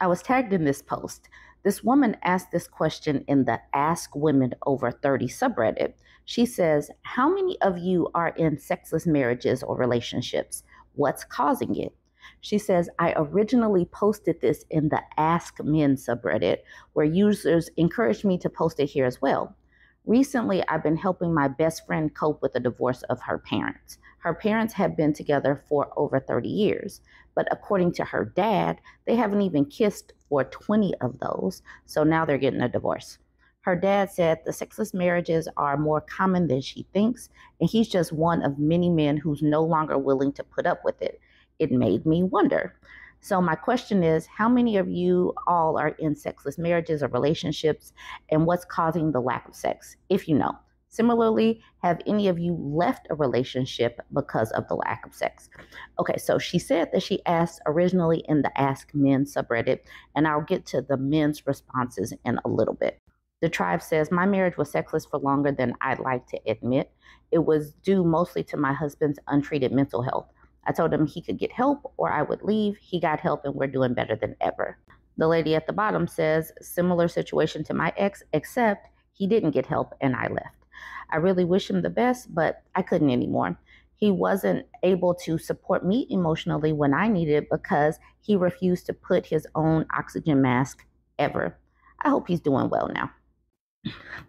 I was tagged in this post. This woman asked this question in the Ask Women Over 30 subreddit. She says, how many of you are in sexless marriages or relationships? What's causing it? She says, I originally posted this in the Ask Men subreddit, where users encouraged me to post it here as well. Recently, I've been helping my best friend cope with the divorce of her parents. Her parents have been together for over 30 years, but according to her dad, they haven't even kissed for 20 of those, so now they're getting a divorce. Her dad said the sexless marriages are more common than she thinks, and he's just one of many men who's no longer willing to put up with it. It made me wonder. So my question is, how many of you all are in sexless marriages or relationships, and what's causing the lack of sex, if you know? Similarly, have any of you left a relationship because of the lack of sex? Okay, so she said that she asked originally in the Ask Men subreddit, and I'll get to the men's responses in a little bit. The tribe says, my marriage was sexless for longer than I'd like to admit. It was due mostly to my husband's untreated mental health. I told him he could get help or I would leave. He got help and we're doing better than ever. The lady at the bottom says, similar situation to my ex, except he didn't get help and I left. I really wish him the best, but I couldn't anymore. He wasn't able to support me emotionally when I needed it because he refused to put his own oxygen mask ever. I hope he's doing well now.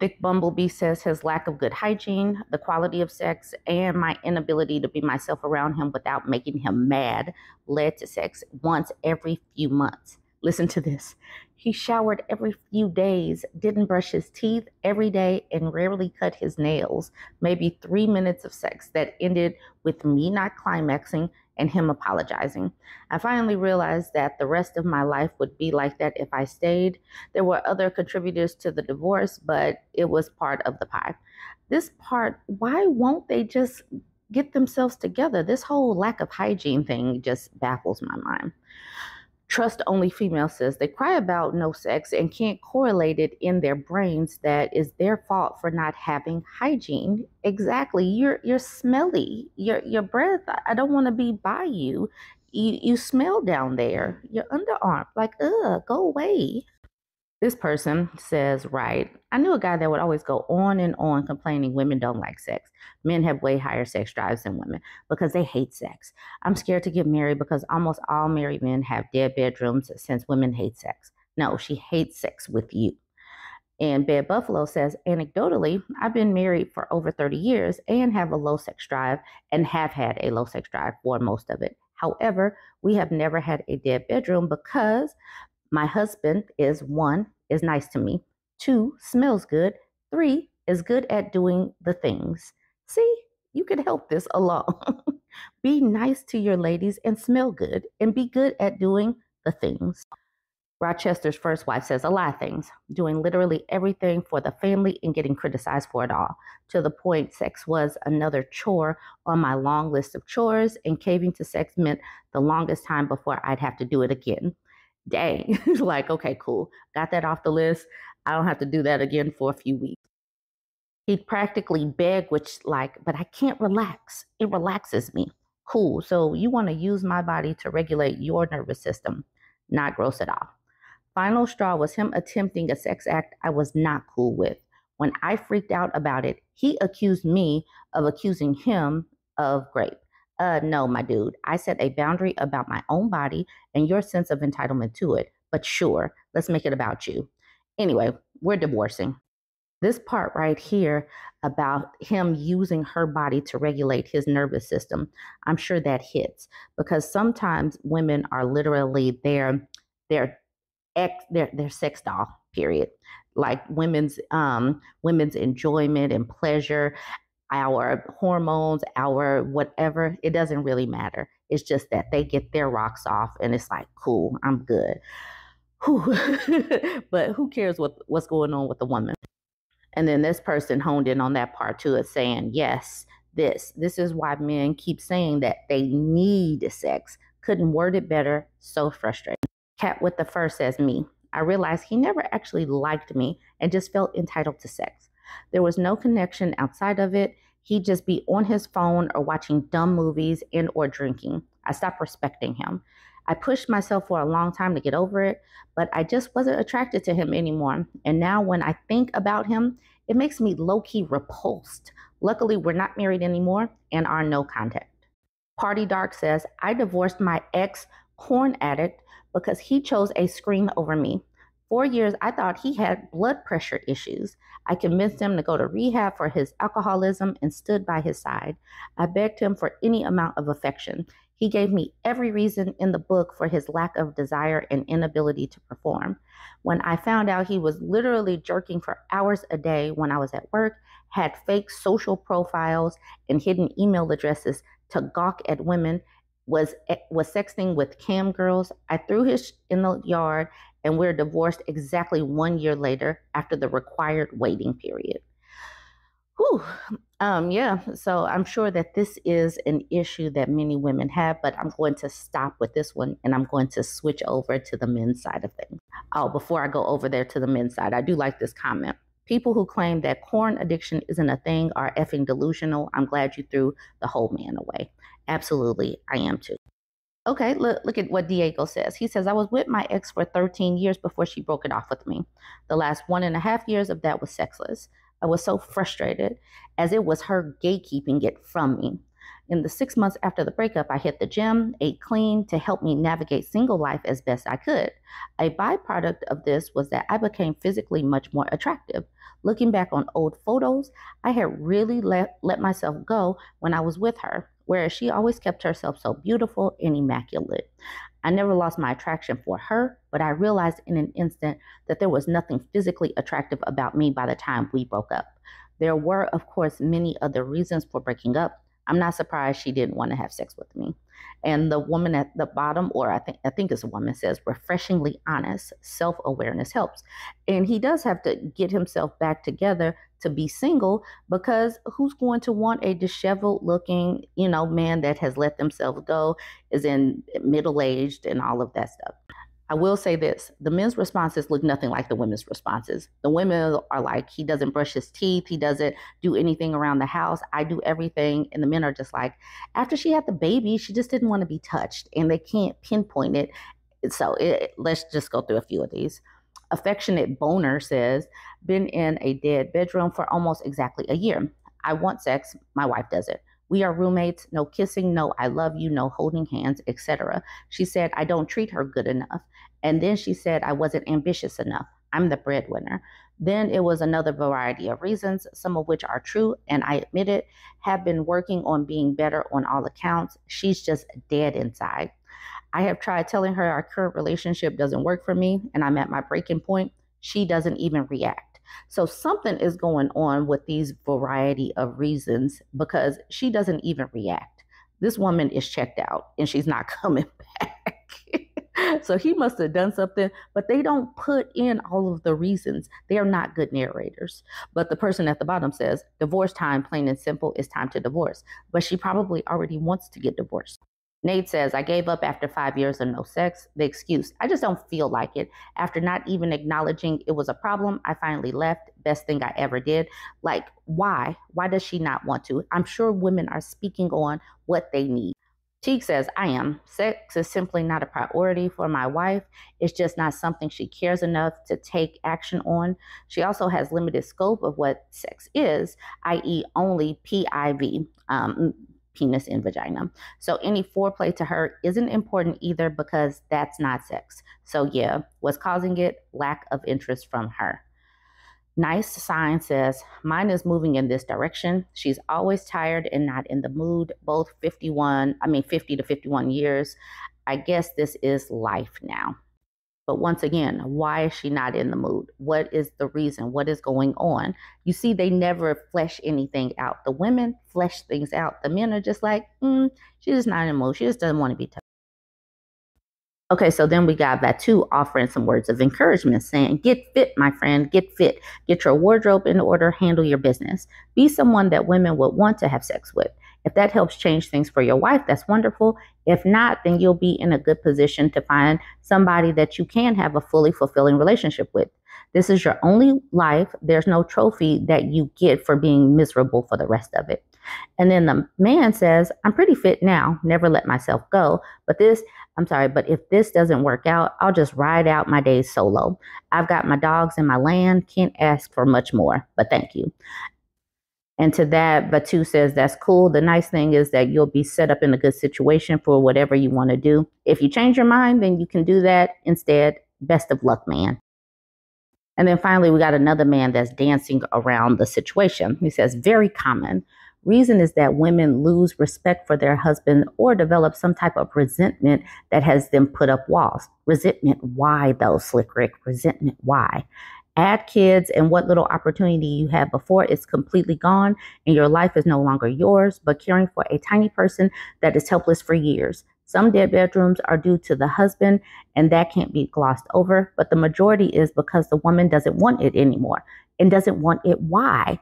Vic Bumblebee says his lack of good hygiene, the quality of sex, and my inability to be myself around him without making him mad led to sex once every few months. Listen to this. He showered every few days, didn't brush his teeth every day, and rarely cut his nails. Maybe 3 minutes of sex that ended with me not climaxing and him apologizing. I finally realized that the rest of my life would be like that if I stayed. There were other contributors to the divorce, but it was part of the pie. This part, why won't they just get themselves together? This whole lack of hygiene thing just baffles my mind. Trust Only Female says they cry about no sex and can't correlate it in their brains that is their fault for not having hygiene. Exactly. You're smelly. Your breath, I don't want to be by you. You smell down there. Your underarm. Like, go away. This person says, right, I knew a guy that would always go on and on complaining women don't like sex. Men have way higher sex drives than women because they hate sex. I'm scared to get married because almost all married men have dead bedrooms since women hate sex. No, she hates sex with you. And Bed Buffalo says, anecdotally, I've been married for over 30 years and have a low sex drive and have had a low sex drive for most of it. However, we have never had a dead bedroom because my husband is one, is nice to me. Two, smells good. Three, is good at doing the things. See, you could help this along. Be nice to your ladies and smell good and be good at doing the things. Rochester's first wife says a lot of things, doing literally everything for the family and getting criticized for it all. To the point, sex was another chore on my long list of chores, and caving to sex meant the longest time before I'd have to do it again. Dang, like, okay, cool. Got that off the list. I don't have to do that again for a few weeks. He'd practically beg, which, like, but I can't relax. It relaxes me. Cool. So you want to use my body to regulate your nervous system. Not gross at all. Final straw was him attempting a sex act I was not cool with. When I freaked out about it, he accused me of accusing him of rape. No, my dude. I set a boundary about my own body and your sense of entitlement to it. But sure, let's make it about you. Anyway, we're divorcing. This part right here about him using her body to regulate his nervous system, I'm sure that hits because sometimes women are literally their their sex doll, period. Like women's enjoyment and pleasure, our hormones, our whatever, it doesn't really matter. It's just that they get their rocks off and it's like, cool, I'm good. But who cares what's going on with the woman? And then this person honed in on that part too, is saying, yes, this is why men keep saying that they need sex. Couldn't word it better. So frustrating. Cat with the fur says, me. I realized he never actually liked me and just felt entitled to sex. There was no connection outside of it. He'd just be on his phone or watching dumb movies and or drinking. I stopped respecting him. I pushed myself for a long time to get over it, but I just wasn't attracted to him anymore. And now when I think about him, it makes me low-key repulsed. Luckily, we're not married anymore and are no contact. Party Dark says, I divorced my ex porn addict because he chose a screen over me. 4 years, I thought he had blood pressure issues. I convinced him to go to rehab for his alcoholism and stood by his side. I begged him for any amount of affection. He gave me every reason in the book for his lack of desire and inability to perform. When I found out he was literally jerking for hours a day when I was at work, had fake social profiles and hidden email addresses to gawk at women, was sexting with cam girls, I threw his in the yard and we're divorced exactly 1 year later after the required waiting period. Whew. Yeah, so I'm sure that this is an issue that many women have, but I'm going to stop with this one and I'm going to switch over to the men's side of things. Oh, before I go over there to the men's side, I do like this comment. People who claim that porn addiction isn't a thing are effing delusional. I'm glad you threw the whole man away. Absolutely, I am too. Okay, look at what Diego says. He says, I was with my ex for 13 years before she broke it off with me. The last 1.5 years of that was sexless. I was so frustrated as it was her gatekeeping it from me. In the 6 months after the breakup, I hit the gym, ate clean to help me navigate single life as best I could. A byproduct of this was that I became physically much more attractive. Looking back on old photos, I had really let myself go when I was with her, whereas she always kept herself so beautiful and immaculate. I never lost my attraction for her, but I realized in an instant that there was nothing physically attractive about me by the time we broke up. There were, of course, many other reasons for breaking up. I'm not surprised she didn't want to have sex with me. And the woman at the bottom, or I think it's a woman, says, refreshingly honest, self-awareness helps. And he does have to get himself back together to be single, because who's going to want a disheveled looking, man that has let themselves go, is in middle-aged and all of that stuff. I will say this, the men's responses look nothing like the women's responses. The women are like, he doesn't brush his teeth, he doesn't do anything around the house, I do everything. And the men are just like, after she had the baby, she just didn't want to be touched, and they can't pinpoint it. So let's just go through a few of these. Affectionate Boner says, been in a dead bedroom for almost exactly a year. I want sex, my wife doesn't. We are roommates, no kissing, no I love you, no holding hands, etc. She said I don't treat her good enough. And then she said I wasn't ambitious enough. I'm the breadwinner. Then it was another variety of reasons, some of which are true, and I admit it, have been working on being better on all accounts. She's just dead inside. I have tried telling her our current relationship doesn't work for me and I'm at my breaking point. She doesn't even react. So something is going on with these variety of reasons, because she doesn't even react. This woman is checked out and she's not coming back. So he must have done something, but they don't put in all of the reasons. They are not good narrators. But the person at the bottom says, divorce time, plain and simple, is time to divorce. But she probably already wants to get divorced. Nate says, I gave up after 5 years of no sex. The excuse, I just don't feel like it. After not even acknowledging it was a problem, I finally left. Best thing I ever did. Like, why? Why does she not want to? I'm sure women are speaking on what they need. Teague says, I am. Sex is simply not a priority for my wife. It's just not something she cares enough to take action on. She also has limited scope of what sex is, i.e. only PIV. Penis and vagina. So any foreplay to her isn't important either, because that's not sex. So yeah, what's causing it? Lack of interest from her. Nice Sign says, mine is moving in this direction. She's always tired and not in the mood, both 50 to 51 years. I guess this is life now. But once again, why is she not in the mood? What is the reason? What is going on? You see, they never flesh anything out. The women flesh things out. The men are just like, she's just not in the mood. She just doesn't want to be touched. Okay, so then we got Vatu offering some words of encouragement, saying, get fit, my friend, get fit. Get your wardrobe in order, handle your business. Be someone that women would want to have sex with. If that helps change things for your wife, that's wonderful. If not, then you'll be in a good position to find somebody that you can have a fully fulfilling relationship with. This is your only life. There's no trophy that you get for being miserable for the rest of it. And then the man says, I'm pretty fit now, never let myself go. But if this doesn't work out, I'll just ride out my days solo. I've got my dogs and my land, can't ask for much more, but thank you. And to that, Batu says, that's cool. The nice thing is that you'll be set up in a good situation for whatever you want to do. If you change your mind, then you can do that instead. Best of luck, man. And then finally, we got another man that's dancing around the situation. He says, very common. Reason is that women lose respect for their husband or develop some type of resentment that has them put up walls. Resentment, why though, Slick Rick? Resentment, why? Add kids, and what little opportunity you had before is completely gone, and your life is no longer yours, but caring for a tiny person that is helpless for years. Some dead bedrooms are due to the husband, and that can't be glossed over, but the majority is because the woman doesn't want it anymore and doesn't want it. Why?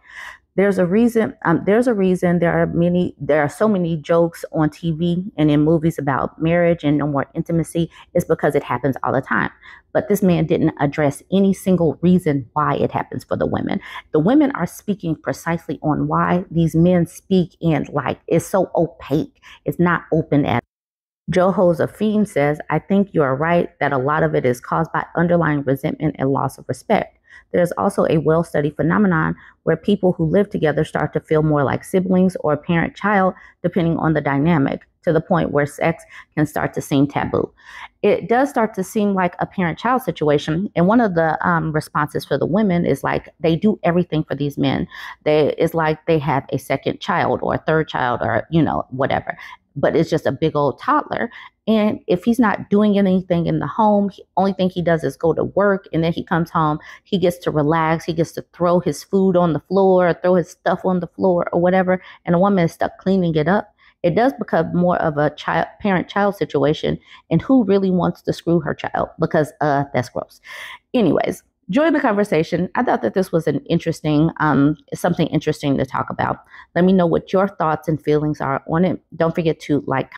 There's a reason. There are so many jokes on TV and in movies about marriage and no more intimacy. It's because it happens all the time. But this man didn't address any single reason why it happens for the women. The women are speaking precisely on why these men speak, and like it's so opaque. It's not open at. Josephine says, I think you are right that a lot of it is caused by underlying resentment and loss of respect. There's also a well-studied phenomenon where people who live together start to feel more like siblings or parent-child, depending on the dynamic, to the point where sex can start to seem taboo. It does start to seem like a parent-child situation. And one of the responses for the women is like they do everything for these men. It's like they have a second child or a third child or, whatever. But it's just a big old toddler. And if he's not doing anything in the home, the only thing he does is go to work, and then he comes home, he gets to relax, he gets to throw his food on the floor, or throw his stuff on the floor or whatever, and a woman is stuck cleaning it up. It does become more of a parent-child situation, and who really wants to screw her child? Because that's gross. Anyways, join the conversation. I thought that this was an interesting, something interesting to talk about. Let me know what your thoughts and feelings are on it. Don't forget to like,